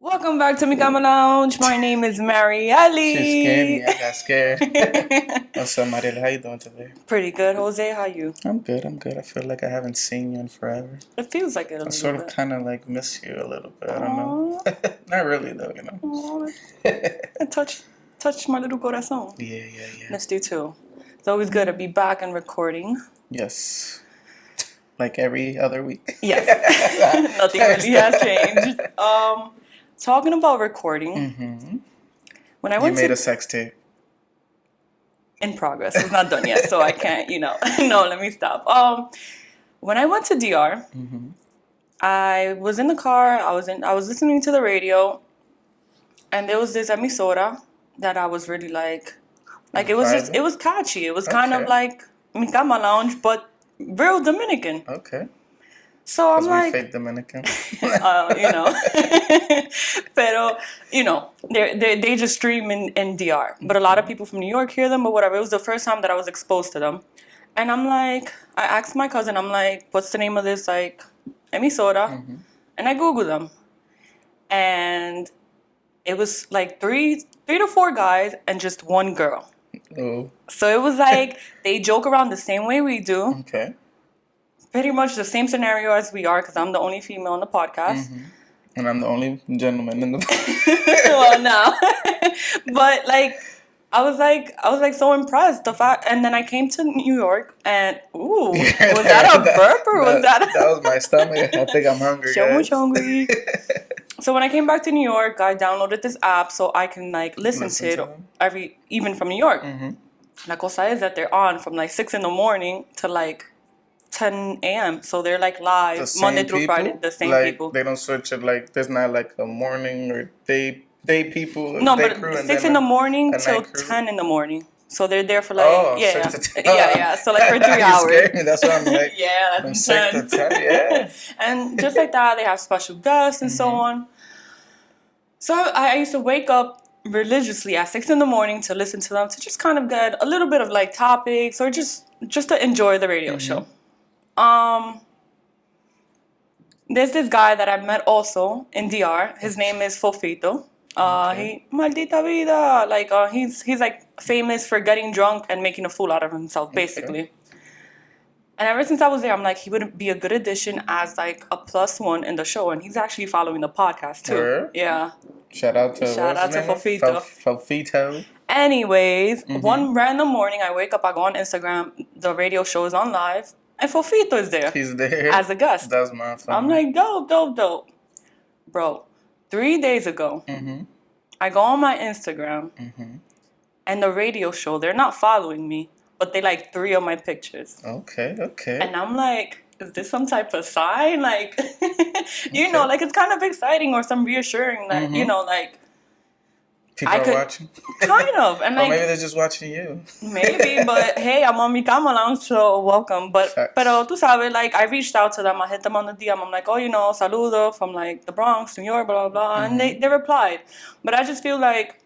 Welcome back to Cama Lounge. My name is Marielle. She scared me. I got scared. What's up, Mariela? How you doing today? Pretty good, Jose. How you? I'm good. I feel like I haven't seen you in forever. It feels like it a I little sort of bit. kind of like miss you a little bit. I don't know. Not really, though, you know. Aw, touch my little corazón. Yeah. Missed you too. It's always good to be back and recording. Yes. Like every other week. Yes. Nothing really has changed. Talking about recording. Mm-hmm. When I You went made to a sex tape. in progress, it's not done yet, so I can't. No, let me stop. When I went to DR. Mm-hmm. I was in the car. I was listening to the radio, and there was this emisora that I was really like it was catchy. It was kind of Okay. like Cama Lounge, but real Dominican. Okay. So I'm Because we like, fake Dominican. pero they just stream in DR. But a lot of people from New York hear them, but whatever. It was the first time that I was exposed to them, and I'm like, I asked my cousin, I'm like, what's the name of this like emisora? Mm-hmm. And I Googled them. And it was like three to four guys and just one girl. Oh. So it was like they joke around the same way we do. Okay. Pretty much the same scenario as we are because I'm the only female on the podcast. Mm-hmm. And I'm the only gentleman in the Well, no. But like I was like so impressed. The fact, and then I came to New York and was that a burp or was that? That was my stomach. I think I'm hungry. So much hungry. So when I came back to New York, I downloaded this app so I can like listen to it even from New York. Mm-hmm. La cosa is that they're on from like 6 a.m. to like 10 a.m. So they're like live Monday through Friday. The same like, people. They don't switch it like there's not like a morning or day people. No, day but crew 6 in the morning till 10 in the morning. So they're there for like 6 to 10. Yeah. So like for 3 You hours. scared me. That's what I'm like. Yeah, From that's 6 to 10. Yeah. And just like that, they have special guests and so on. So I used to wake up religiously at 6 in the morning to listen to them to just kind of get a little bit of like topics or just to enjoy the radio show. There's this guy that I met also in DR. His name is Fofito. He maldita vida. Like he's like famous for getting drunk and making a fool out of himself, basically. Okay. And ever since I was there, I'm like, he would be a good addition as like a +1 in the show. And he's actually following the podcast too. Word? Yeah. Shout out to Fofito. Fofito. Anyways, one random morning I wake up, I go on Instagram, the radio show is on live, and Fofito is there. He's there. As a guest. That's my fun. I'm like, dope. Bro, 3 days ago, I go on my Instagram, and the radio show, they're not following me, but they like 3 of my pictures. Okay. And I'm like, is this some type of sign? Like, you know, like it's kind of exciting or some reassuring that, you know, like. People are watching? Kind of. And like, or maybe they're just watching you. Maybe, but hey, I'm on Cama Lounge, so welcome. Pero tú sabes, like, I reached out to them, I hit them on the DM, I'm like, oh, you know, saludo from like the Bronx, New York, blah, blah, blah. And they replied. But I just feel like,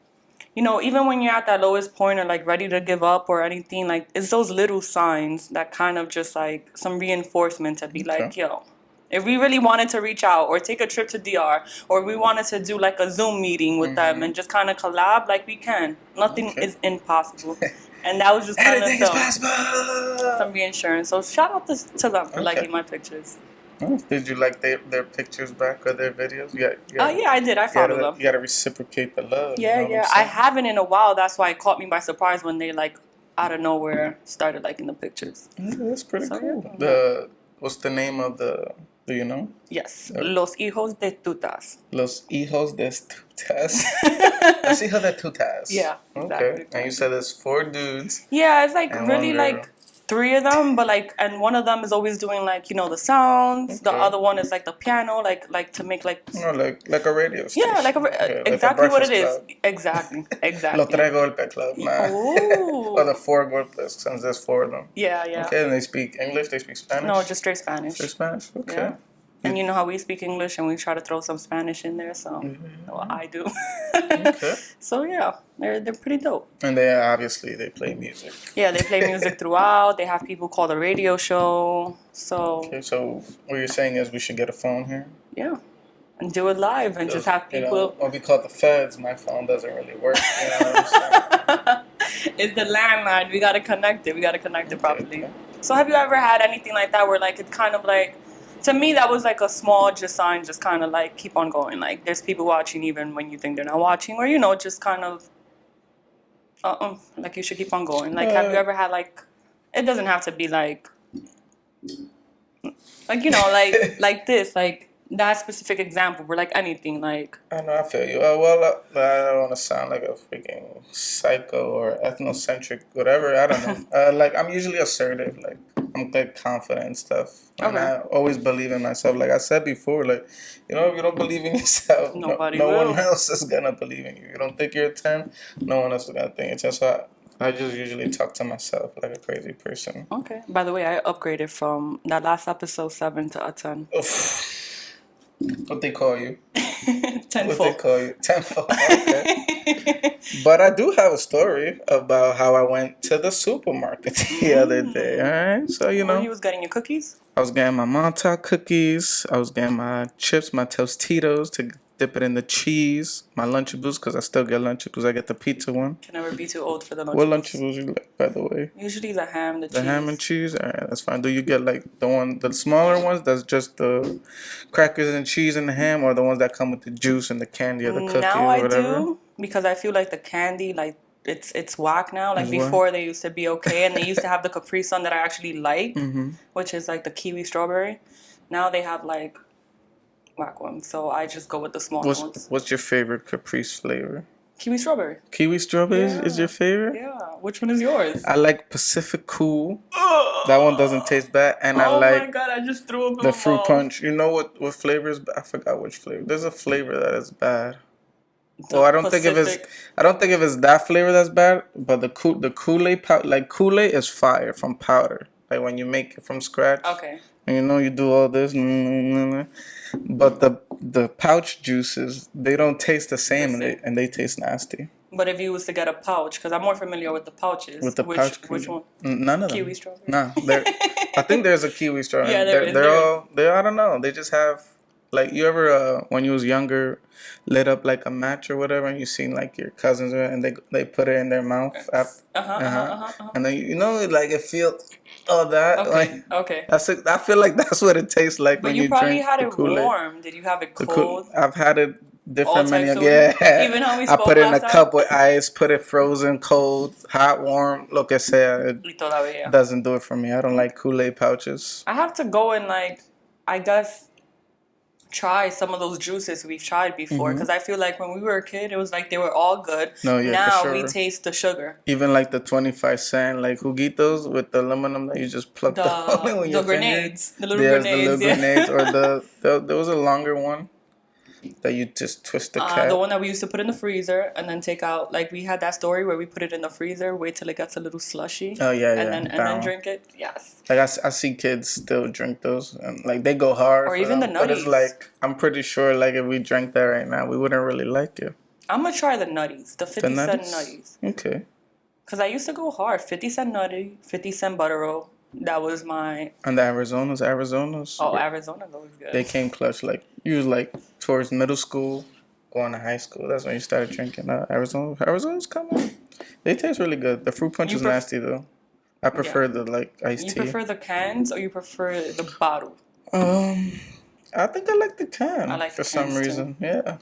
you know, even when you're at that lowest point or like ready to give up or anything, like it's those little signs that kind of just like some reinforcement to be like, yo, if we really wanted to reach out or take a trip to DR or we wanted to do like a Zoom meeting with them and just kind of collab, like we can. Nothing is impossible. And that was just kind of some reinsurance. So shout out to them for liking my pictures. Oh, did you like their pictures back or their videos? Yeah, I did. I followed them. You gotta reciprocate the love. Yeah, you know yeah. I haven't in a while. That's why it caught me by surprise when they like out of nowhere started liking the pictures. Yeah, that's pretty cool. What's the name of the? Do you know? Yes, Los Hijos de Tutas. Los Hijos de Tutas. Los Hijos de Tutas. Yeah, exactly. Okay, and you said there's 4 dudes. Yeah, it's like really like 3 of them, but like, and one of them is always doing like, you know, the sounds. The other one is like the piano, like to make like. No, like a radio station. Yeah, like exactly what it is. Exactly. Los Tres Golpe Club, man. Ooh. Or the 4 Golpes, since there's 4 of them. Yeah. Okay, and they speak English, they speak Spanish? No, just straight Spanish. Straight Spanish, okay. Yeah. And you know how we speak English and we try to throw some Spanish in there, so well, I do. Okay. So yeah, they're pretty dope. And they play music. Yeah, they play music throughout. They have people call the radio show. So Okay, so what you're saying is we should get a phone here? Yeah. and do it live and just have people. You know, when we call the feds, my phone doesn't really work. You know what I'm saying? It's the landline. We gotta connect it. We gotta connect it properly. Okay. So have you ever had anything like that where like it's kind of like, to me that was like a small just sign, just kind of like keep on going. Like there's people watching even when you think they're not watching, or you know, just kind of like you should keep on going. Like have you ever had like, it doesn't have to be like you know, like this, like that specific example, or like anything, like. I know, I feel you. Well, I don't want to sound like a freaking psycho or ethnocentric, whatever. I don't know. Like I'm usually assertive. Like I'm like confident and stuff, and I always believe in myself. Like I said before, like you know, if you don't believe in yourself, no one else is gonna believe in you. You don't think you're a 10, no one else is gonna think it's 10. So I just usually talk to myself like a crazy person. Okay. By the way, I upgraded from that last episode 7 to a 10. Oof. What they call you? 10-fold. What they call you? 10-fold. Okay. But I do have a story about how I went to the supermarket the other day. All right. So you know, you was getting your cookies. I was getting my Montauk cookies. I was getting my chips, my Tostitos to dip it in the cheese. My Lunchables, because I still get Lunchables. I get the pizza one. Can never be too old for the Lunchables. What Lunchables you like, by the way? Usually the ham, the cheese. The ham and cheese? All right, that's fine. Do you get like the smaller ones that's just the crackers and cheese and the ham, or the ones that come with the juice and the candy or the cookie now or whatever? I do, because I feel like the candy, like, it's whack now. Like before they used to be okay, and they used to have the Capri Sun that I actually like, which is like the kiwi strawberry. Now they have like whack ones, so I just go with the small ones. What's your favorite Caprice flavor? Kiwi strawberry. Kiwi strawberry is your favorite? Yeah. Which one is yours? I like Pacific Cool. That one doesn't taste bad, and I like. Oh my god! I just threw up the fruit punch. You know what flavor is? I forgot which flavor. There's a flavor that is bad. Well, I don't think if it's that flavor that's bad, but the Kool-Aid like Kool-Aid is fire from powder. Like when you make it from scratch. Okay. And you know you do all this, but the pouch juices, they don't taste the same, and they taste nasty. But if you was to get a pouch, because I'm more familiar with the pouches. With the pouch, which one? None of them. Kiwi strawberry. Nah, I think there's a kiwi strawberry. Yeah, there is. I don't know. They just have. Like, you ever, when you was younger, lit up like a match or whatever, and you seen like your cousins, and they put it in their mouth, and then you know, like it feels all that. Okay. Like, okay. I feel like that's what it tastes like when you drink the Kool-Aid. But you probably had it warm. Did you have it cold? I've had it different many. Even how we spoke I put it in a time? cup with ice, put it frozen, cold, hot, warm. Lo que sea. It doesn't do it for me. I don't like Kool-Aid pouches. I have to go and like, I guess, try some of those juices we've tried before, because I feel like when we were a kid, it was like they were all good. No, yeah, now for sure. we taste the sugar. Even like the 25-cent like juguitos with the aluminum that you just pluck the grenades, the little grenades, or there was a longer one that you just twist the cap. The one that we used to put in the freezer and then take out. Like we had that story where we put it in the freezer, wait till it gets a little slushy. Oh yeah, and then drink it. Yes. Like I see kids still drink those, and like they go hard. Or even the nutties. But it's like, I'm pretty sure like if we drank that right now, we wouldn't really like it. I'm gonna try the nutties, the 50-cent nutties. Okay. Because I used to go hard, 50-cent nutty, 50-cent butter roll. That was my. And the Arizonas. Oh, Arizona, those good. They came clutch. Like you was like towards middle school, going to high school. That's when you started drinking Arizona. Arizona's coming. They taste really good. The fruit punch is nasty though. I prefer the like iced tea. You prefer the cans or you prefer the bottle? I think I like the can. I like for some reason. Too. Yeah.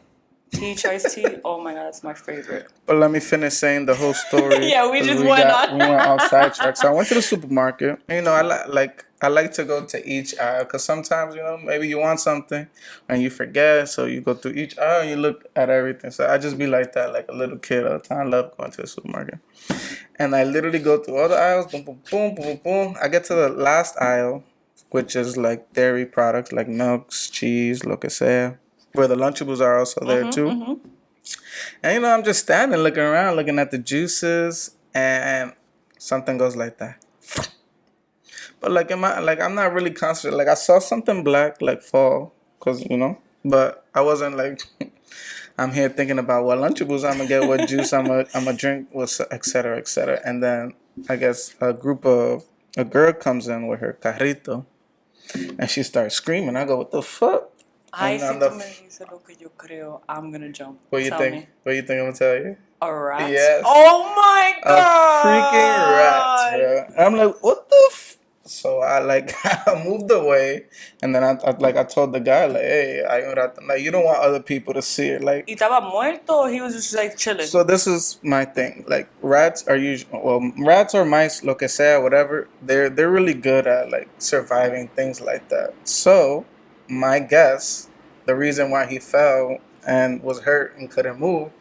Peach iced tea. Oh my god, that's my favorite. But let me finish saying the whole story. Yeah, we went outside track. So I went to the supermarket. And, you know, I like to go to each aisle because sometimes, you know, maybe you want something and you forget. So you go through each aisle and you look at everything. So I just be like that, like a little kid all the time. I love going to the supermarket. And I literally go through all the aisles. Boom, boom, boom, boom, boom. I get to the last aisle, which is like dairy products like milks, cheese, lo que sea. Where the Lunchables are also there too. And you know, I'm just standing looking around, looking at the juices, and something goes like that. But like I'm not really concentrating. Like I saw something black like fall, cause you know, but I wasn't like I'm here thinking about what Lunchables I'm gonna get, what juice I'm gonna drink, what et cetera, et cetera. And then I guess a girl comes in with her carrito, and she starts screaming. I go, what the fuck? Ay, si tú me dices lo que yo creo, I'm gonna jump. What you think? What you think I'm gonna tell you? A rat? Yes. Oh my god! A freaking rat, bro. I'm like, what the So I I moved away, and then I told the guy like, hey, like you don't want other people to see it, like. ¿Y estaba muerto? Or he was just like chilling. So this is my thing. Like rats are rats or mice, lo que sea, whatever. They're really good at like surviving things like that. So my guess, the reason why he fell and was hurt and couldn't move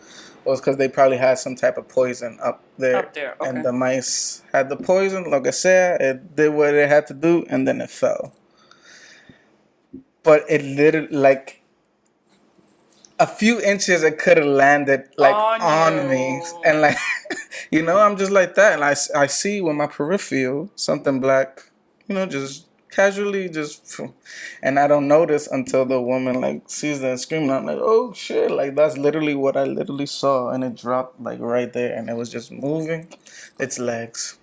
was because they probably had some type of poison up there. Up there, okay. And the mice had the poison, lo que sea, it did what it had to do, and then it fell. But it literally, like, a few inches, it could have landed, like, on me. And, like, I'm just like that. And I see with my peripheral something black, just casually and I don't notice until the woman like sees that and screaming. I'm like, oh shit, like that's literally what I literally saw, and it dropped like right there, and it was just moving its legs.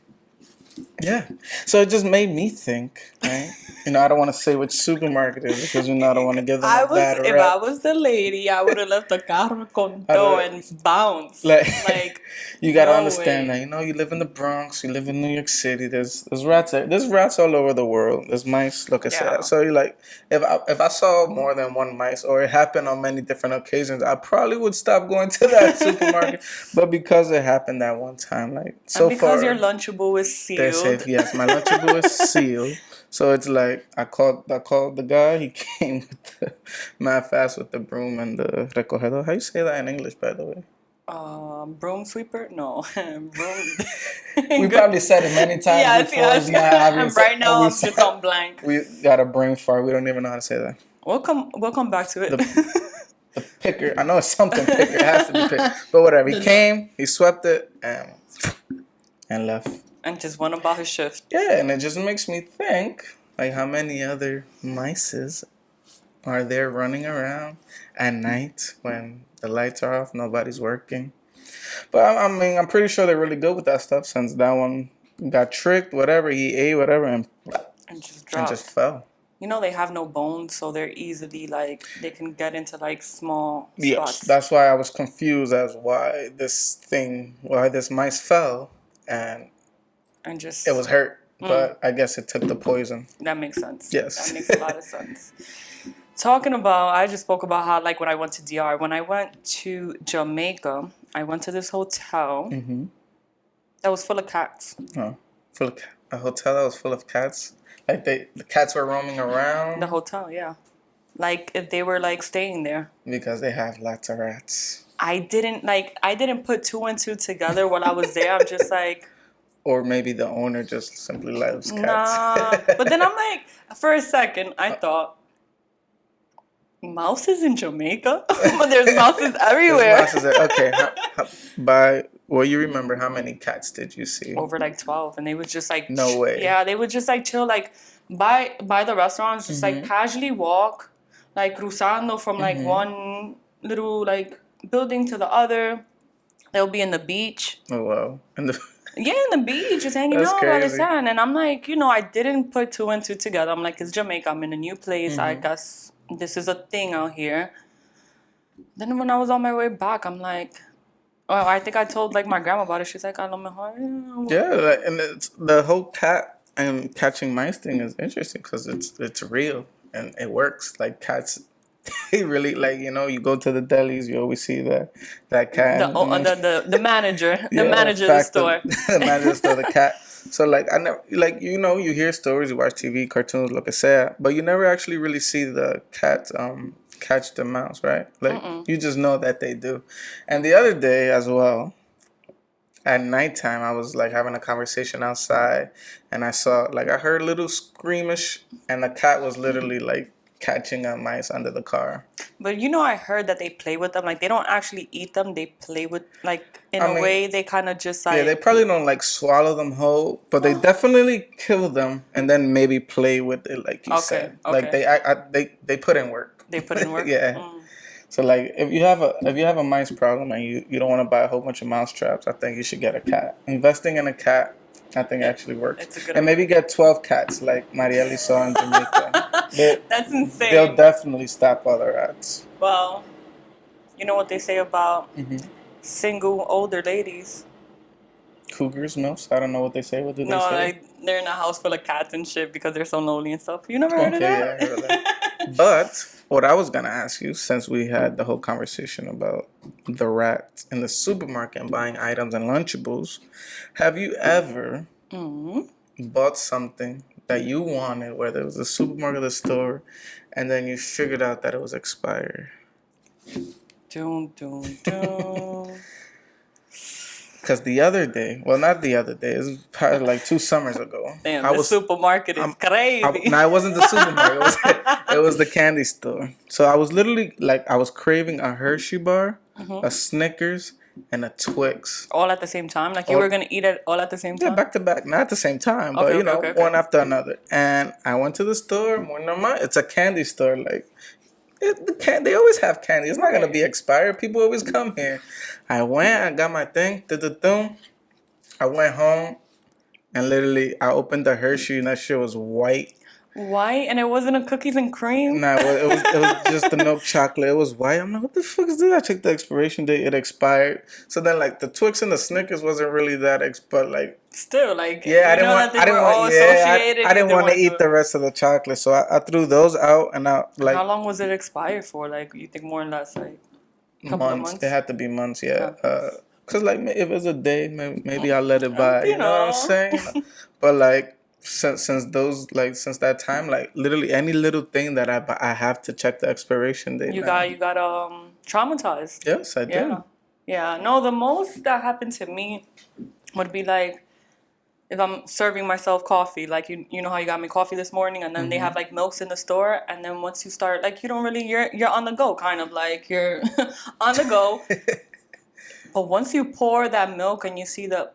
Yeah, so it just made me think, right? I don't want to say which supermarket it is because I don't want to give them a bad rap. If I was the lady, I would have left the carro con todo and bounced. Like you gotta understand that. You live in the Bronx, you live in New York City. There's rats. There's rats all over the world. There's mice. Look at that. So you like, if I saw more than one mice, or it happened on many different occasions, I probably would stop going to that supermarket. But because it happened that one time, like so and far, because your Lunchable is sealed. They're safe. Yes, my Lunchable is sealed. So it's like I called the guy. He came with mad fast with the broom and the recogedor. How you say that in English, by the way? Broom sweeper? No, broom. We probably said it many times before. Yes. It's not obvious. And right now I'm just on blank. We got a brain fart. We don't even know how to say that. We'll come back to it. The picker. I know it's something picker. It has to be picker. But whatever. He came. He swept it and left. And just went about his shift. Yeah, and it just makes me think, like, how many other mices are there running around at night when the lights are off, nobody's working. But I mean, I'm pretty sure they're really good with that stuff since that one got tricked, whatever, he ate, whatever, and just dropped. And just fell. They have no bones, so they're easily, like, they can get into, like, small spots. Yes, that's why I was confused as why this mice fell, and just... It was hurt, but I guess it took the poison. That makes sense. Yes. That makes a lot of sense. I just spoke about how, like, when I went to DR, when I went to Jamaica, I went to this hotel that was full of cats. Oh, a hotel that was full of cats? Like, the cats were roaming around? The hotel, yeah. Like, if they were, like, staying there. Because they have lots of rats. I didn't put two and two together while I was there. I'm just like... Or maybe the owner just simply loves cats. Nah. But then I'm like, for a second, I thought, mouses in Jamaica? But there's mouses everywhere. Okay. By what you remember, how many cats did you see? Over like 12. And they would just like... No way. Yeah, they would just like chill like by the restaurants, just like casually walk, like cruzando from like one little like building to the other. They'll be in the beach. Oh, wow. Yeah, in the beach, just hanging out by the sand. And I'm like, I didn't put two and two together. I'm like, it's Jamaica. I'm in a new place. I guess this is a thing out here. Then when I was on my way back, I'm like, I think I told like my grandma about it. She's like, I know my heart. Yeah, and the whole cat and catching mice thing is interesting because it's real and it works. Like cats... They really you go to the delis, you always see that cat. The manager, the manager of the store. The manager of the store, the cat. So I never you hear stories, you watch TV, cartoons, lo que sea, but you never actually really see the cat catch the mouse, right? You just know that they do. And the other day as well, at nighttime, I was having a conversation outside, and I saw I heard a little screamish, and the cat was literally catching mice under the car. But I heard that they play with them. They don't actually eat them. They play with, in a way, they kind of just Yeah, they probably don't swallow them whole, but they definitely kill them and then maybe play with it, like you said. Okay. They put in work. They put in work? Yeah. So if you have a mice problem and you don't want to buy a whole bunch of mouse traps, I think you should get a cat. Investing in a cat, I think actually works. It's a good and maybe get 12 cats like Marieli saw in Jamaica. That's insane. They'll definitely stop all the rats. Well, you know what they say about single older ladies? Cougars, milfs. I don't know what they say. What do they No, say? like they're in a house full of cats and shit because they're so lonely and stuff. You never heard of Okay, that? yeah, I heard of that. But what I was gonna ask you, since we had the whole conversation about the rat in the supermarket and buying items and Lunchables, have you ever bought something that you wanted, whether it was the supermarket or the store, and then you figured out that it was expired? Doom, doom, doom. Because the other day, well, not the other day, it was probably like 2 summers ago. Damn, the supermarket is crazy. No, it wasn't the supermarket. It was the candy store. So I was literally like, I was craving a Hershey bar, a Snickers, and a Twix. All at the same time? Like you were going to eat it all at the same time? Yeah, back to back. Not at the same time, but one after another. And I went to the store, more normal. It's a candy store. Like, they always have candy. It's not going to be expired. People always come here. I went, I got my thing, I went home, and literally, I opened the Hershey, and that shit was white. White? And it wasn't a cookies and cream? Nah, it was just the milk chocolate. It was white. I'm like, what the fuck is this? I checked the expiration date. It expired. So then, like, the Twix and the Snickers wasn't really that but like... Still, like, yeah, I didn't want to eat the rest of the chocolate, so I threw those out, and like... How long was it expired for? Like, you think more or less, like, a couple of months? It had to be months, yeah. Because, like, if it was a day, maybe I'll let it by. You know what I'm saying? But, like, since that time, like, literally any little thing that I have to check the expiration date. You got traumatized. Yes, I did. Yeah. No, the most that happened to me would be, like, if I'm serving myself coffee, like, you know how you got me coffee this morning, and then they have, like, milks in the store, and then once you start, like, you don't really, you're on the go, kind of, like, you're on the go. But once you pour that milk and you see the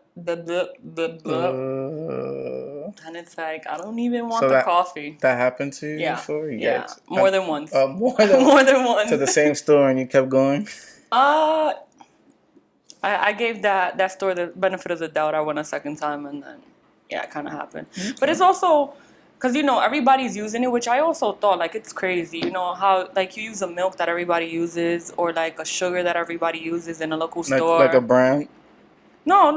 and it's like, I don't even want the coffee. That happened to you before? Yeah, more than once. More than once. To the same store and you kept going? I gave that store the benefit of the doubt. I went a second time, and then, it kind of happened. Okay. But it's also, because, everybody's using it, which I also thought, like, it's crazy. How, like, you use a milk that everybody uses, or, like, a sugar that everybody uses in a local store. Like a brand? No.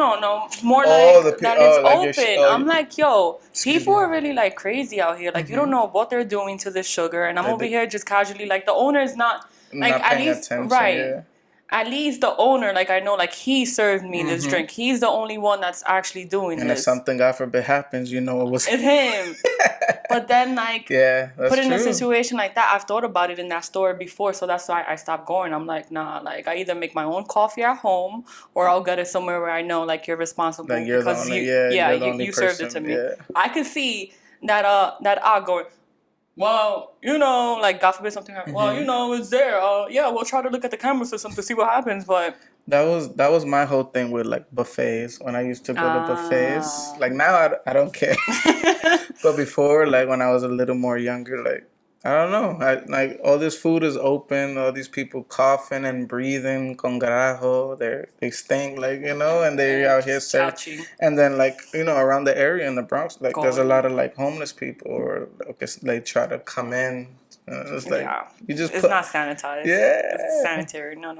More like that it's open. I'm like, yo, people are really, like, crazy out here. Like, you don't know what they're doing to this sugar. And I'm over here just casually, like, the owner is not, like, at least, attention, right. Yeah. At least the owner, like, I know, like, he served me this drink. He's the only one that's actually doing and this. And if something, God forbid, happens, it was... It's him. But then, like, put in a situation like that, I've thought about it in that store before, so that's why I stopped going. I'm like, nah, like, I either make my own coffee at home, or I'll get it somewhere where I know, like, you're responsible. Like, you're because you served it to me. Yeah. I could see that I going... Well, like, God forbid something happens. Well, it's there. We'll try to look at the camera system to see what happens, but... That was my whole thing with, like, buffets. When I used to go to buffets. Like, now I don't care. But before, like, when I was a little more younger, like, I don't know. Like, all this food is open. All these people coughing and breathing con carajo. They stink, like, and they're out here serving. And then, like, around the area in the Bronx, like, there's a lot of, like, homeless people, or they try to come in. It's like, it's not sanitized. Yeah. It's sanitary. No.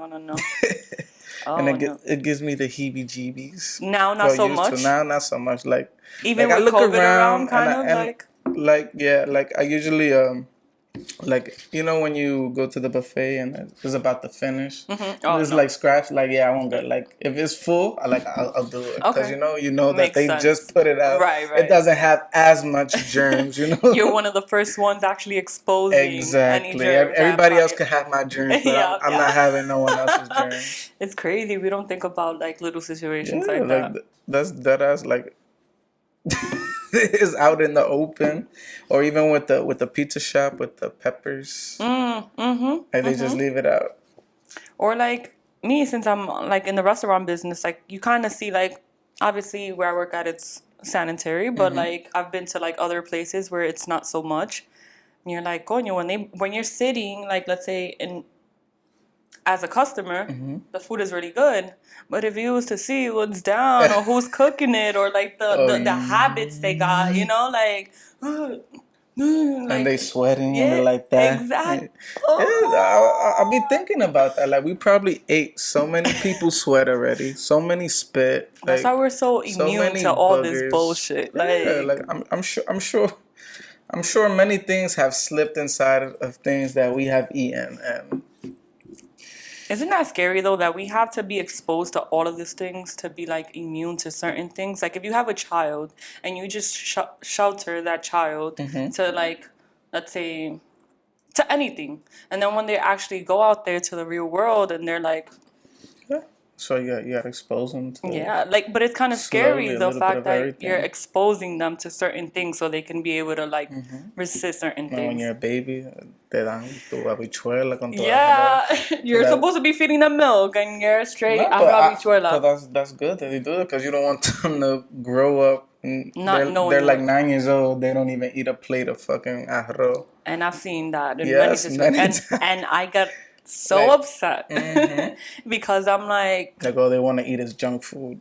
And it gives me the heebie-jeebies. Now, not so much. Now, not so much. Like, even like, with COVID around, kind of, like I usually like, when you go to the buffet and it's about to finish, there's like scraps. Like, I won't get, like, if it's full, I'll do it, because that they just put it out. Right. It doesn't have as much germs. You're one of the first ones actually exposing exactly. Any germs. Everybody else can have my germs, but I'm not having no one else's germs. It's crazy. We don't think about, like, little situations like that. That's deadass, like. Is out in the open, or even with the pizza shop with the peppers, and they just leave it out. Or, like, me, since I'm, like, in the restaurant business, like, you kind of see, like, obviously where I work at, it's sanitary, but like, I've been to, like, other places where it's not so much, and you're like, coño, when you're sitting, like, let's say as a customer, the food is really good. But if you was to see what's down, or who's cooking it, or, like, the habits they got, like, and they sweating and yeah, they're like that. exactly. Yeah, I'll be thinking about that. Like we probably ate so many people's sweat already, so many spit, That's why like we're so so immune many to all this boogers. bullshit. Yeah, Like, like I'm sure many things have slipped inside of things that we have eaten, and isn't that scary though that we have to be exposed to all of these things to be like immune to certain things? Like, if you have a child and you just shelter that child to like, let's say, to anything, and then when they actually go out there to the real world and they're like, yeah. So you got to expose them to yeah, like, but it's kind of slowly scary a the little bit fact of that you're everything. exposing them to certain things so they can be able to like resist certain Now, when things. you're a baby, te dan tu habichuela con toda Yeah, esa. So you're supposed to be feeding them milk and you're straight no, but habichuela. that's good that they do it because you don't want them to grow up and Not they're knowing like what. 9 years old. They don't even eat a plate of fucking arroz. And I've seen that in many Yes, situations. many times. And I got so Like, upset because I'm like, all they want to eat is junk food,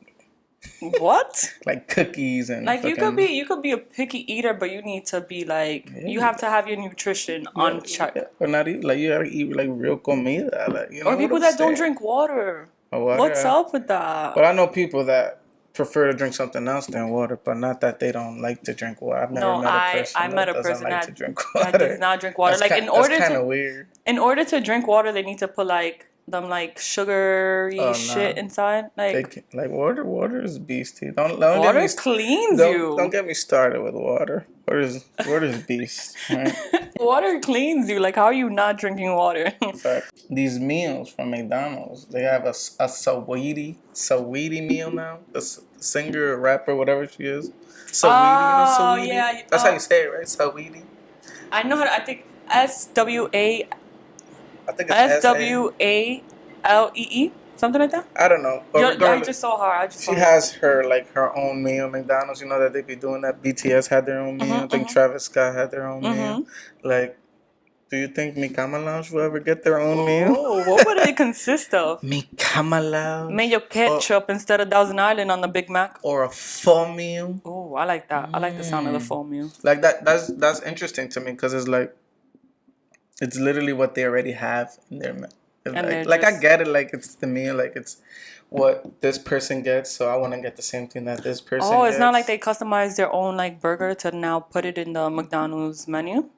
what? like cookies and Like fucking. you could be a picky eater, but you need to be like you have to have your nutrition on check. Yeah, or not eat like you gotta eat like real comida, like you know Or what people I'm that don't saying. drink water. What's Water. up with that? But I know people that prefer to drink something else than water, but not that they don't like to drink water. I've never No, met a I person met that a doesn't person like to drink that does water. not drink water. Like That's kind of weird. in order to drink water, they need to put like them like sugary Oh, shit nah. inside. Like Like water is beastie. Don't water get me cleans don't you. get me started with water. Water is beast. Right? Water cleans you. Like, how are you not drinking water? In fact, these meals from McDonald's, they have a Saweetie meal now. The singer, rapper, whatever she is. Saweetie, you know Oh Saweetie? yeah. That's how you say it, right? Saweetie? I know how to, I think SWA I think it's S-A. SWALEE, something like that. I don't know. But I regardless, just saw her. I just saw she her. has her own meal, McDonald's. You know that they be doing that. BTS had their own meal. I think Travis Scott had their own meal. Like, do you think micamalounge will ever get their own meal? Oh, what would it consist of? Micamalounge. Mayo ketchup instead of Thousand Island on the Big Mac. Or a full meal. Oh, I like that. I like the sound of the full meal. Like that's interesting to me because it's like it's literally what they already have in their meal. Like I get it, like it's the meal, like it's what this person gets, so I want to get the same thing that this person gets. Oh, it's not like they customize their own like burger to now put it in the McDonald's menu.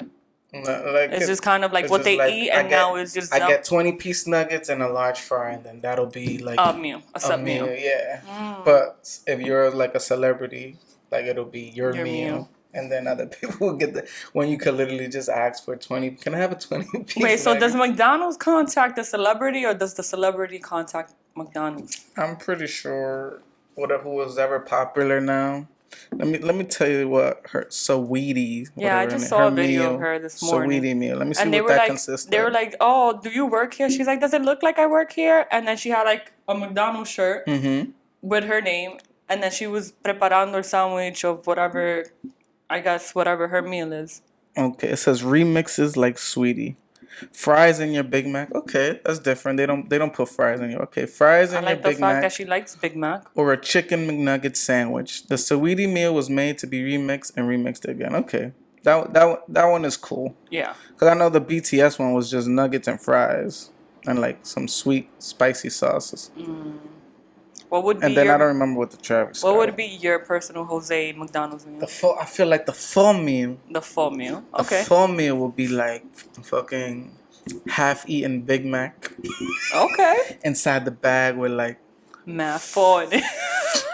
Like it's just kind of like what they eat, and now it's just. I get 20-piece nuggets and a large fry, and then that'll be like a meal, a sub meal. Yeah. But if you're like a celebrity, like it'll be your meal. And then other people will get when you could literally just ask for 20. Can I have a 20-piece? Wait, so does McDonald's contact the celebrity or does the celebrity contact McDonald's? I'm pretty sure who was ever popular now. Let me tell you what her Saweetie. Yeah, I just saw a video of her this morning. Saweetie meal. Let me see and what that consists of. They were like, "Oh, do you work here?" She's like, "Does it look like I work here?" And then she had like a McDonald's shirt with her name, and then she was preparando el sandwich of whatever. I guess whatever her meal is. Okay, it says remixes like sweetie. Fries in your Big Mac. Okay, that's different. They don't put fries in your. Okay, fries in your Big Mac. I like the fact that she likes Big Mac. Or a chicken McNugget sandwich. The Saweetie meal was made to be remixed and remixed again. Okay, that one is cool. Yeah. Cause I know the BTS one was just nuggets and fries and like some sweet spicy sauces. What would be and then I don't remember what the Travis. What would be your personal Jose McDonald's meal? I feel like the full meal. The full meal. Okay. The full meal would be like fucking half-eaten Big Mac. Okay. Inside the bag with like mad full in it.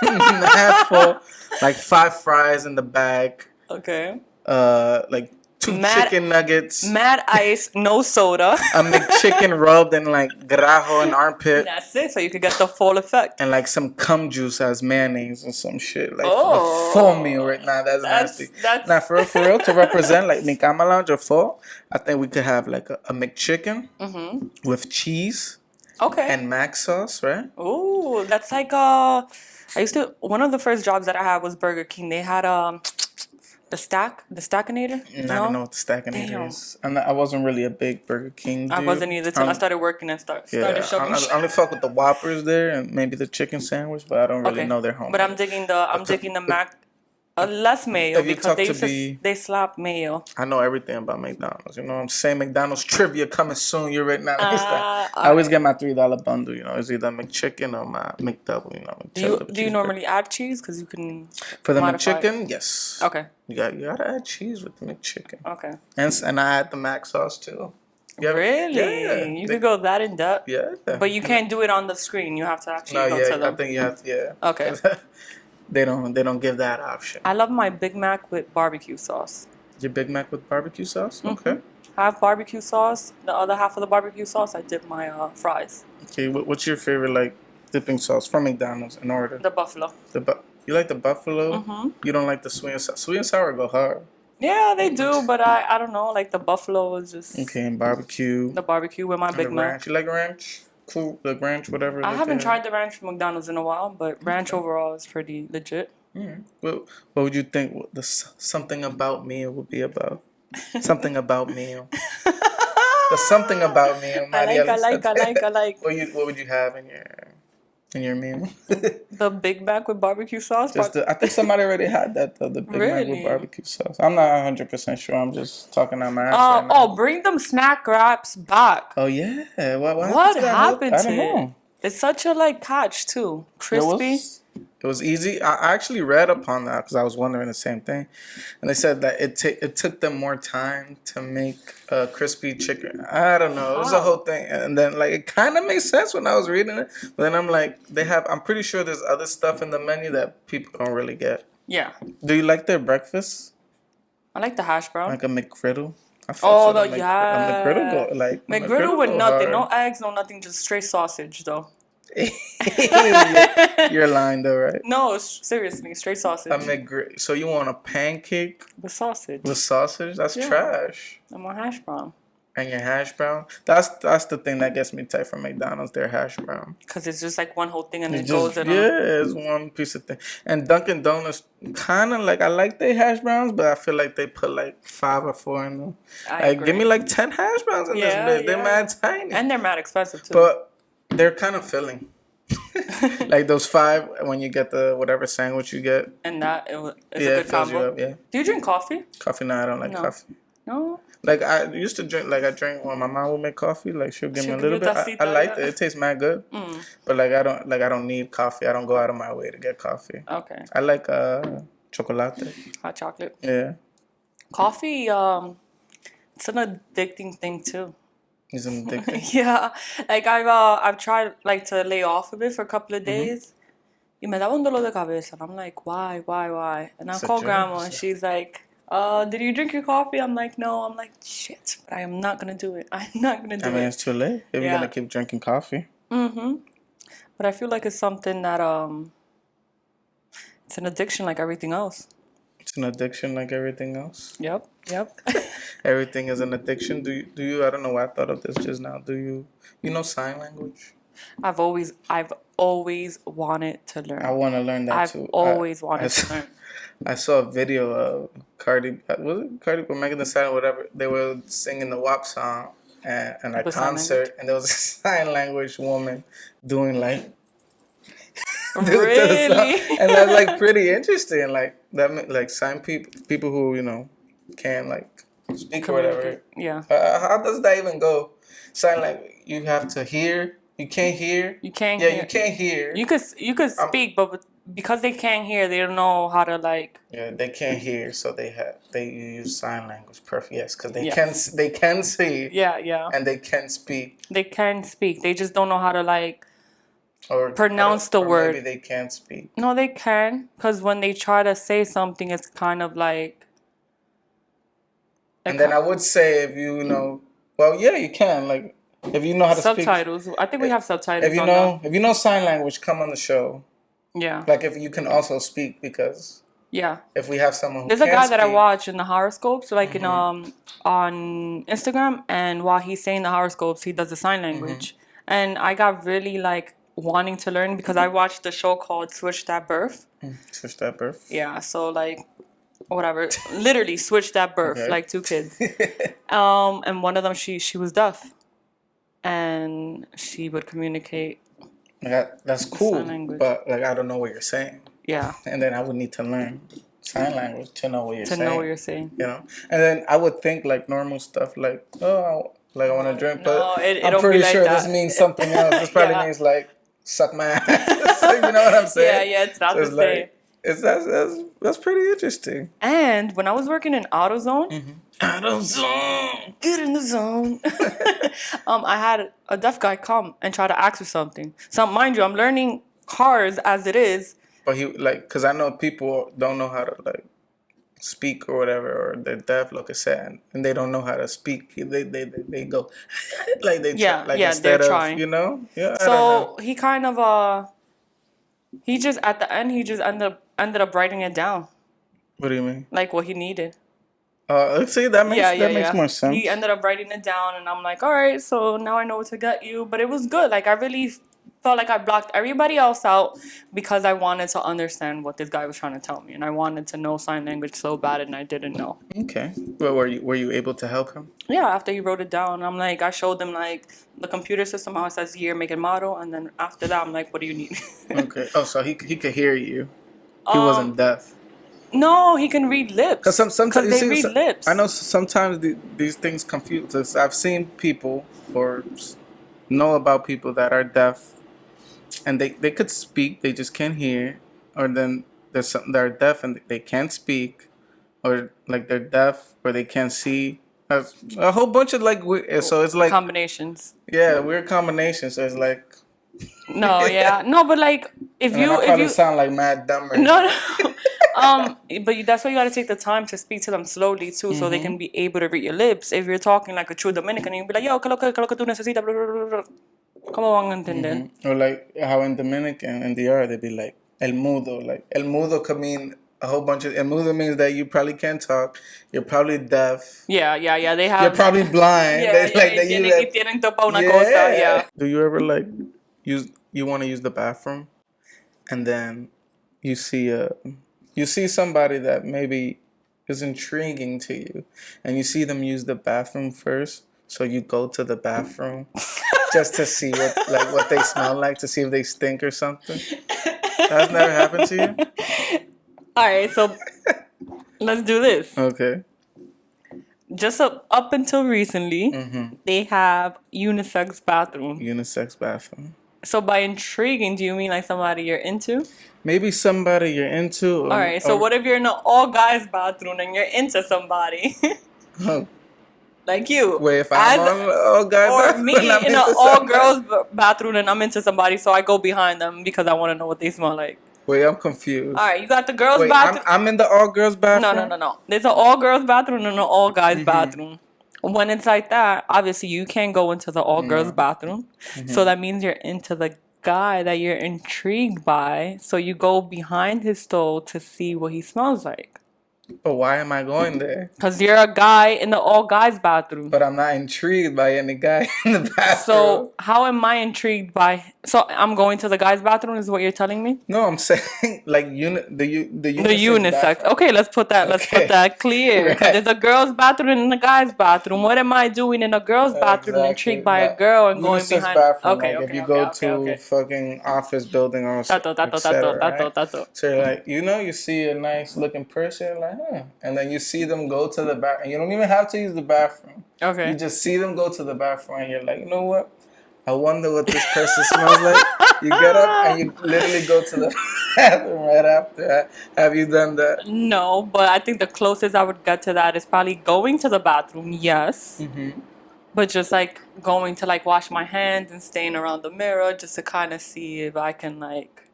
Mad full, like 5 fries in the bag. Okay. Like 2 chicken nuggets. Mad ice, no soda. A McChicken rubbed in like grajo and armpit. That's it, so you could get the full effect. And like some cum juice as mayonnaise and some shit. Like the full meal right now. That's nasty. Now for real, to represent like mi cama lounge or full, I think we could have like a McChicken with cheese. Okay. And mac sauce, right? Ooh, that's like one of the first jobs that I had was Burger King. They had the Stackinator? I don't know what the Stackinator is. I wasn't really a big Burger King dude. I wasn't either till I started working and started shopping. I only fuck with the Whoppers there and maybe the chicken sandwich, but I don't really know their home. But I'm digging the Mac Less mayo If you because talk they to used to be, they slap mayo. I know everything about McDonald's. You know what I'm saying? McDonald's trivia coming soon. You're right now. I always Alright. get my $3 bundle. You know, it's either McChicken or my McDouble. You know, Do you normally add cheese? Because you can for the modify it. McChicken? Yes. Okay. You gotta add cheese with the McChicken. Okay. And I add the mac sauce too. Really? Yeah. You could go that in depth? Yeah. But you can't do it on the screen. You have to actually No, go yeah. to them. I think you have to. Yeah. Okay. They don't give that option. I love my Big Mac with barbecue sauce. Your Big Mac with barbecue sauce? Mm-hmm. Okay. Half barbecue sauce. The other half of the barbecue sauce, I dip my fries. Okay. What's your favorite like dipping sauce from McDonald's in order? The buffalo. You like the buffalo? Mm-hmm. You don't like the sweet and sour. Sweet and sour go hard. Yeah, they do, but I don't know. Like the buffalo is just Okay, and barbecue. the barbecue with my And Big the Mac. ranch. You like ranch? Cool. The ranch, whatever. I haven't tried the ranch from McDonald's in a while, but ranch overall is pretty legit. What would you think the something about meal would be about? Something about meal. The something about meal. I like. What would you have in your meal? The Big Mac with barbecue sauce. I think somebody already had that though. The Big Mac with Really? barbecue sauce. I'm not 100% sure. I'm just talking out my ass right now. Oh, bring them snack wraps back. Oh yeah. What happened I to don't know. it? It's such a like catch too. Crispy. It was easy. I actually read upon that because I was wondering the same thing, and they said that it took them more time to make crispy chicken. I don't know. It was a whole thing, and then like it kind of made sense when I was reading it. But then I'm like, I'm pretty sure there's other stuff in the menu that people don't really get. Yeah. Do you like their breakfast? I like the hash brown. Like a McGriddle? I Oh, fucks with yeah. a McGriddle go like McGriddle with go nothing. hard. No eggs, no nothing. Just straight sausage though. You're lying though, right? No, seriously, straight sausage. So you want a pancake With sausage. with sausage? That's trash. And my hash brown. And your hash brown? That's the thing that gets me tight from McDonald's. Their hash brown. Because it's just like one whole thing and it It's goes just, in it's one piece of thing. And Dunkin' Donuts kind of like I like their hash browns, but I feel like they put like 5 or 4 in them. I agree. Give me like 10 hash browns in this bitch. They're mad tiny. And they're mad expensive too. But they're kind of filling. Like those 5 when you get the whatever sandwich you get. And that it's a good fills combo. you up, yeah. Do you drink coffee? Coffee? No, I don't like coffee. No. Like I used to drink. Like I drank when my mom would make coffee. Like she'll give me a little bit. I liked it. It tastes mad good. But like I don't need coffee. I don't go out of my way to get coffee. Okay. I like chocolate. Hot chocolate. Yeah. Coffee. It's an addicting thing too. It's an addicting. Yeah, like I've tried like to lay off of it for a couple of days. Y me daba un dolor de cabeza. And I'm like, why? And I call grandma and she's like, did you drink your coffee? I'm like, no. I'm like, shit, but I am not gonna do it. I'm not gonna do it. I mean, it's too late if you're gonna keep drinking coffee. But I feel like it's something that it's an addiction like everything else. It's an addiction like everything else. Yep. Everything is an addiction. Do you? I don't know why I thought of this just now. Do you know sign language? I've always wanted to learn. I want to learn that too. I've always wanted to learn. I saw a video of Cardi or Megan Thee Stallion, whatever. They were singing the WAP song at a concert, and there was a sign language woman doing like. Really? And that's like pretty interesting. Like that, like sign people who can't like speak or whatever. Yeah. How does that even go? Sign language. You have to hear. You can't hear. You can't. Yeah, hear. you can't hear. You could speak, but because they can't hear, they don't know how to like. Yeah, they can't hear, so they use sign language. Perfect. Yes, because they can see. Yeah. And they can speak. They can speak. They just don't know how to like. Or pronounce the word. Maybe they can't speak. No, they can, because when they try to say something, it's kind of like. And then I would say if well, yeah, you can like if you know how to subtitles. I think we have subtitles. If you know sign language, come on the show. Yeah. Like if you can also speak, because. Yeah. If we have someone who there's a guy that I watch in the horoscopes, like in on Instagram, and while he's saying the horoscopes, he does the sign language, and I got really like. Wanting to learn because I watched the show called Switch That Birth. Switch That Birth? Yeah, so like whatever. Literally Switch That Birth, like 2 kids. And one of them she was deaf. And she would communicate. That's cool. But like I don't know what you're saying. Yeah. And then I would need to learn. sign language to know what you're saying. To know what you're saying. You know, and then I would think like normal stuff, like like I want to drink, but No, it I'm don't pretty be like sure that. this means something else. This probably Yeah. means like suck my ass. You know what I'm saying? Yeah, it's not So the it's same. like that's pretty interesting. And when I was working in AutoZone, AutoZone. get in the zone. I had a deaf guy come and try to ask me something. So mind you, I'm learning cars as it is. But he like, cause I know people don't know how to like speak or whatever, or they're deaf, like I said, and they don't know how to speak. They go like they Yeah, like yeah, instead they're of trying. you know yeah. I don't know. So he kind of he just at the end he just ended up writing it down What do you mean? like what he needed. Let's see, that makes more sense. He ended up writing it down, and I'm like, all right, so now I know what to get you. But it was good. Like I really felt like I blocked everybody else out because I wanted to understand what this guy was trying to tell me, and I wanted to know sign language so bad, and I didn't know. Okay. Well, were you able to help him? Yeah, after he wrote it down, I'm like, I showed them like the computer system, how it says year, make, and model, and then after that, I'm like, what do you need? Okay. Oh, so he could hear you. He wasn't deaf. No, he can read lips. Because sometimes they read lips. I know sometimes these things confuse us. I've seen people or know about people that are deaf, and they could speak, they just can't hear, or then there's some that are deaf and they can't speak, or like they're deaf or they can't see. There's a whole bunch of like weird, so it's like combinations. Yeah, weird combinations. So it's like no, yeah, no, but like if you sound like mad dumber. No. But that's why you got to take the time to speak to them slowly too, so they can be able to read your lips. If you're talking like a true Dominican, you'll be like, yo, ¿qué lo que tú necesitas? ¿Cómo van a entender? Or like how in Dominican and DR they'd be like el mudo. Like el mudo could mean a whole bunch of. El mudo means that you probably can't talk. You're probably deaf. Yeah. They have. You're probably blind. Tienen topa una cosa. Yeah. Do you ever like you want to use the bathroom, and then you see somebody that maybe is intriguing to you, and you see them use the bathroom first, so you go to the bathroom just to see what they smell like, to see if they stink or something. That's never happened to you? All right, so let's do this. Okay. Just up until recently, they have unisex bathroom. Unisex bathroom. So by intriguing, do you mean like somebody you're into? Maybe somebody you're into. All right. So what if you're in an all guys bathroom and you're into somebody? Like you. Wait, if I'm on an all guy bathroom, or me in an all girls bathroom and I'm into somebody, so I go behind them because I want to know what they smell like. Wait, I'm confused. All right, you got the girls bathroom. I'm in the all girls bathroom. No. There's an all girls bathroom and an all guys bathroom. When it's like that, obviously you can't go into the all girls bathroom. So that means you're into the guy that you're intrigued by. So you go behind his stall to see what he smells like. But why am I going there? Because you're a guy in the all guys bathroom. But I'm not intrigued by any guy in the bathroom. So how am I intrigued by? So I'm going to the guys bathroom is what you're telling me? No, I'm saying like the unisex. Okay, let's put that clear. Right. There's a girls bathroom and a guys bathroom. What am I doing in a girls bathroom intrigued by a girl and going behind? Bathroom, okay, like if you go to fucking office building or something, right? So you're like, you see a nice looking person, you're like, and then you see them go to the bathroom. You don't even have to use the bathroom. Okay. You just see them go to the bathroom and you're like, you know what? I wonder what this person smells like. You get up and you literally go to the bathroom right after. Have you done that? No, but I think the closest I would get to that is probably going to the bathroom, yes. But just like going to like wash my hands and staying around the mirror just to kind of see if I can like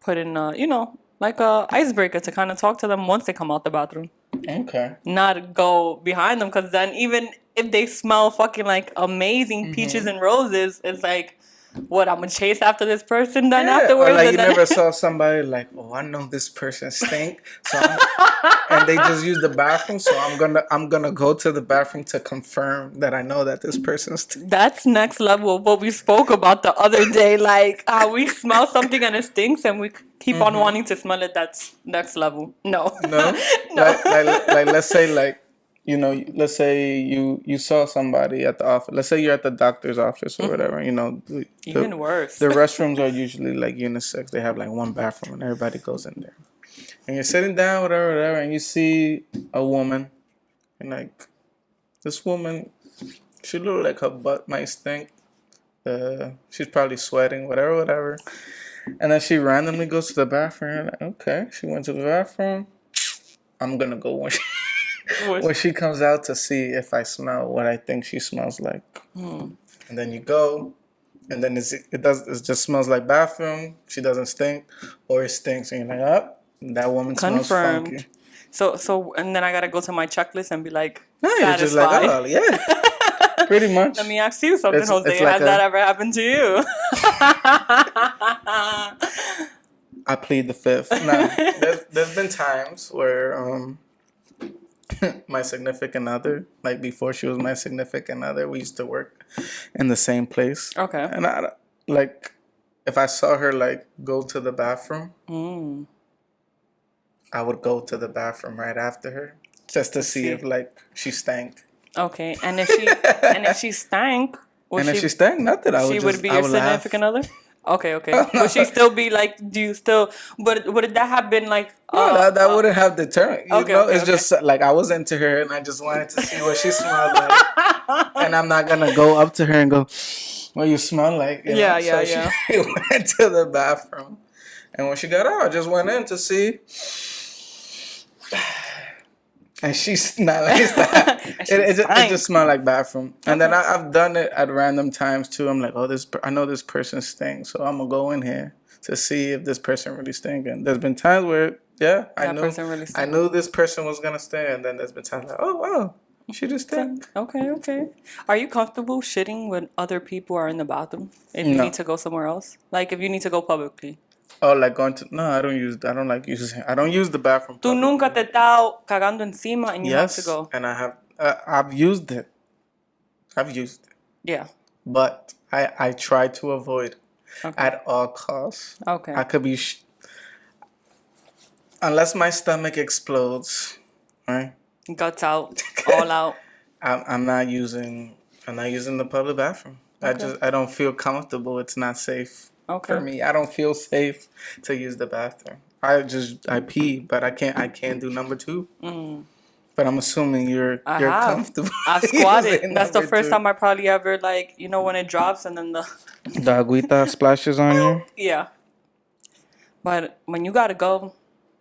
put in like a icebreaker to kind of talk to them once they come out the bathroom. Okay. Not go behind them, because then even if they smell fucking like amazing peaches and roses, it's like, what, I'm gonna chase after this person then afterwards? Or like you never saw somebody like, oh, I know this person stink, and they just use the bathroom, so I'm gonna go to the bathroom to confirm that I know that this person stinks. That's next level of what we spoke about the other day, like how we smell something and it stinks and we keep on wanting to smell it. That's next level. No. Like let's say like, let's say you saw somebody at the office. Let's say you're at the doctor's office or whatever. Even worse. The restrooms are usually like unisex. They have like one bathroom and everybody goes in there. and you're sitting down, whatever, and you see a woman, and like this woman, she look like her butt might stink. She's probably sweating, whatever. And then she randomly goes to the bathroom. Like, okay, she went to the bathroom. I'm gonna go when she comes out to see if I smell what I think she smells like. And then you go, and then it just smells like bathroom. She doesn't stink, or it stinks, and you're like, oh, that woman smells funky. So, and then I gotta go to my checklist and be like, no, you're just like, oh yeah. Pretty much. Let me ask you something, Jose. Has that ever happened to you? I plead the fifth. No, there's been times where my significant other, like before she was my significant other, we used to work in the same place. Okay. And I like, if I saw her like go to the bathroom, I would go to the bathroom right after her just to see if like she stank. Okay, and if she stank, if she stank, nothing. She would be your significant other. Okay. Would she still be like? Do you still? Would that have been like? No, that wouldn't have determined. You know, it's just like I was into her, and I just wanted to see what she smelled like. And I'm not gonna go up to her and go, "What you smell like?" You know? Yeah. She went to the bathroom, and when she got out, I just went in to see. And she smelled like that. it just smelled like bathroom. And then I've done it at random times too. I'm like, oh, I know this person stinks, so I'm gonna go in here to see if this person really stinks. And there's been times where, I knew this person was gonna stink, and then there's been times like, oh wow, she just stink. Okay. Are you comfortable shitting when other people are in the bathroom? If you need to go somewhere else, like if you need to go publicly. Oh, like going to... No, I don't use the bathroom. Tú nunca te estás cagando encima and you have to go. And I have... I've used it. Yeah. But I try to avoid at all costs. Okay. I could be... Unless my stomach explodes, right? Guts out, all out. I'm not using the public bathroom. Okay. I don't feel comfortable. It's not safe. For me, I don't feel safe to use the bathroom. I pee, but I can't do number two. But I'm assuming you're comfortable. I've squatted. That's the first time I probably ever when it drops and then the agüita splashes on you. Yeah. But when you gotta go,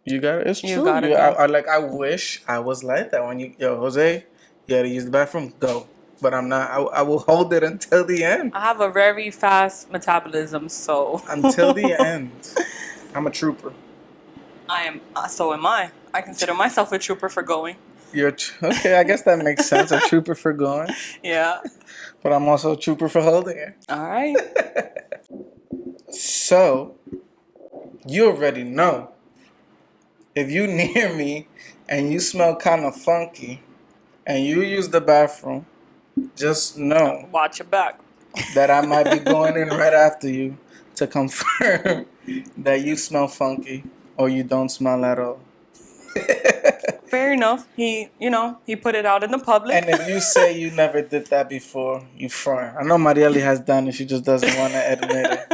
it's true. I wish I was like that. When Jose, you gotta use the bathroom, go. But I'm not. I will hold it until the end. I have a very fast metabolism, so until the end, I'm a trooper. So am I. I consider myself a trooper for going. Okay. I guess that makes sense. A trooper for going. Yeah. But I'm also a trooper for holding it. All right. So, you already know. If you near me and you smell kind of funky, and you use the bathroom, just know. Watch your back. That I might be going in right after you to confirm that you smell funky or you don't smell at all. Fair enough. He put it out in the public. And if you say you never did that before, you front. I know Marieli has done it. She just doesn't want to admit it.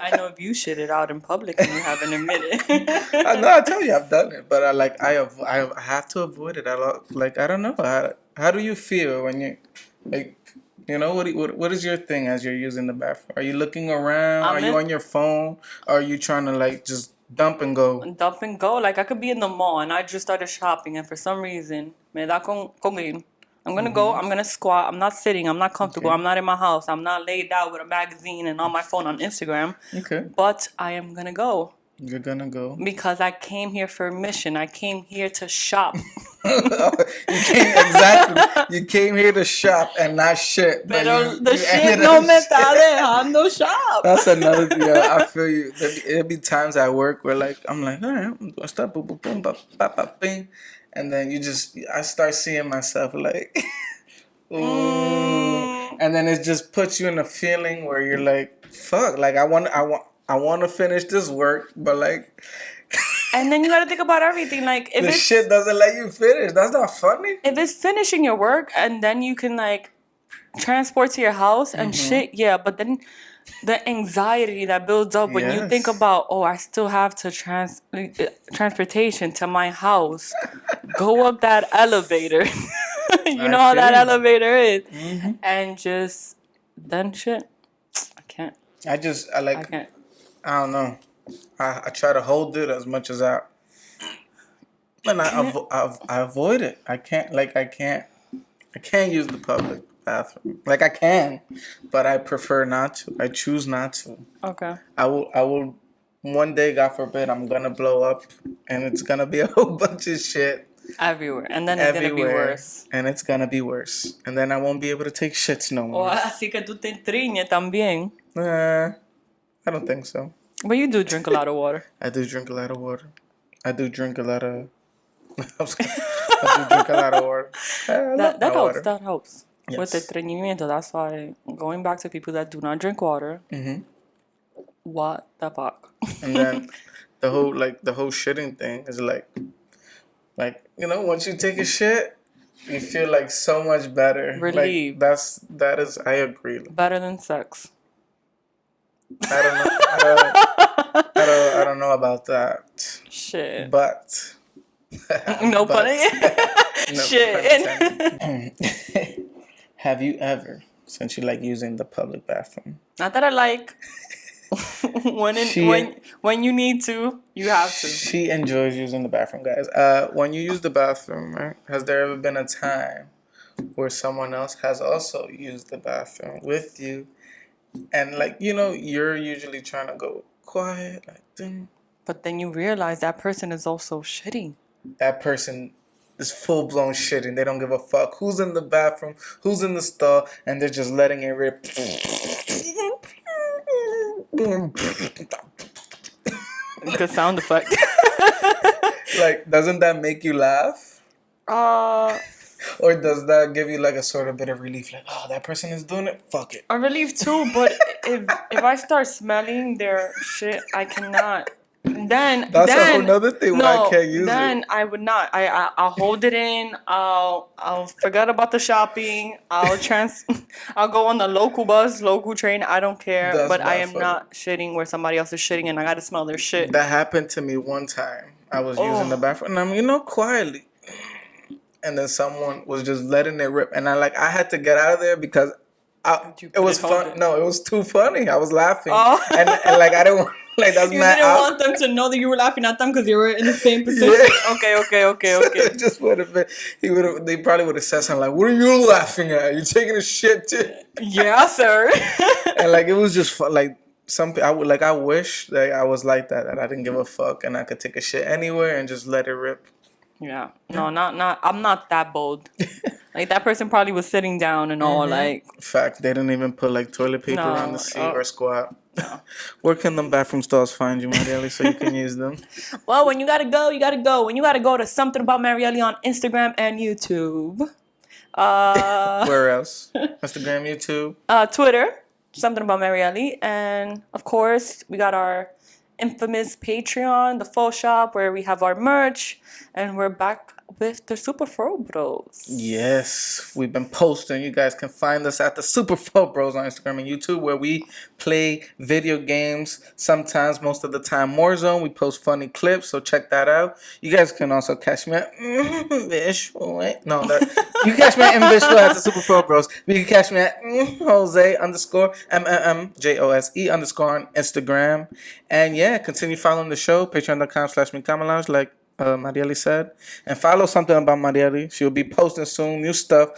I know if you shit it out in public and you haven't admitted it. I tell you I've done it, but I have to avoid it. I don't know. How do you feel when you what is your thing as you're using the bathroom? Are you looking around? Are you on your phone? Or are you trying to just dump and go? Dump and go. Like I could be in the mall and I just started shopping and for some reason, me da con ir. I'm gonna go. I'm gonna squat. I'm not sitting. I'm not comfortable. Okay. I'm not in my house. I'm not laid out with a magazine and on my phone on Instagram. Okay. But I am gonna go. You're gonna go because I came here for a mission. I came here to shop. You came here to shop and not shit. Pero the shit no me está dejando shop. That's another thing. I feel you. There'll be times at work where I'm like, all right, I'm gonna stop, boom, boom, boom, bop, bop, bop, bing. And then I start seeing myself like, ooh. And then it just puts you in a feeling where you're like, fuck, like I want to finish this work, but and then you got to think about everything. Like if shit doesn't let you finish, that's not funny. If it's finishing your work and then you can transport to your house and shit, yeah. But then the anxiety that builds up when you think about, oh, I still have to transportation to my house. Go up that elevator. You know how that elevator is. Mm-hmm. And just then shit. I can't. I can't. I don't know. I try to hold it as much as I avoid it. I can't use the public bathroom. Like I can, but I prefer not to. I choose not to. Okay. I will one day, God forbid, I'm gonna blow up and it's gonna be a whole bunch of shit. Everywhere. And then it's gonna be worse. And it's gonna be worse. And then I won't be able to take shits no more. Así que tú te entriñes también. I don't think so. But you do drink a lot of water. I do drink a lot of water. I do drink a lot of water. That helps. Water. That helps. Yes. With the estreñimiento. That's why, going back to people that do not drink water, what the fuck? And then the whole shitting thing is like, you know, once you take a shit, you feel like so much better. Relieved. Like, that is, I agree. Better than sex. I don't know about that. Shit. But no pun Shit. Have you ever, since you like using the public bathroom? Not that I like. When you need to, you have to. She enjoys using the bathroom, guys. When you use the bathroom, right, has there ever been a time where someone else has also used the bathroom with you? And like, you know, you're usually trying to go quiet, like, ding. But then you realize that person is also shitting. That person is full-blown shitting. They don't give a fuck who's in the bathroom, who's in the stall, and they're just letting it rip. Good sound effect. Like, doesn't that make you laugh? Or does that give you like a sort of bit of relief? Like, oh, that person is doing it? Fuck it. A relief too, but if I start smelling their shit, I cannot. That's a whole nother thing where I can't use it. Then I would not. I'll hold it in. I'll forget about the shopping. I'll go on the local bus, local train. I don't care. But I am not shitting where somebody else is shitting, and I gotta smell their shit. That happened to me one time. I was using the bathroom, and I'm quietly. And then someone was just letting it rip, and I had to get out of there because it was fun. No, it was too funny. I was laughing, and like I didn't want that's you didn't want them to know that you were laughing at them because you were in the same position. Yeah. Okay. It just would have been. They probably would have said something like, "What are you laughing at? You taking a shit too?" Yeah, sir. And it was just fun. I wish that I was like that I didn't give a fuck and I could take a shit anywhere and just let it rip. Yeah. No, not. I'm not that bold. That person probably was sitting down and all Fact, they didn't even put toilet paper on the seat or squat. No. Where can them bathroom stalls find you, Marielle, so you can use them? Well, when you gotta go, you gotta go. When you gotta go to Something About Marielle on Instagram and YouTube. Where else? Instagram, YouTube. Twitter. Something About Marielle. And of course, we got our infamous Patreon, the full shop, where we have our merch, and we're back with the Super Fro Bros. Yes, we've been posting. You guys can find us at the Super Fro Bros on Instagram and YouTube, where we play video games. Sometimes, most of the time, Warzone. We post funny clips, so check that out. You guys can also catch me at Visual. You can catch me at Visual at the Super Fro Bros. You can catch me at Jose_MMMJOSE_ on Instagram. And yeah, continue following the show. Patreon.com/micamalounge, like Marielle said, and follow Something About Marielle. She'll be posting soon new stuff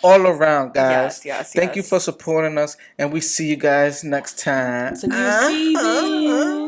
all around, guys. Yes. Thank you for supporting us, and we see you guys next time. It's a new season.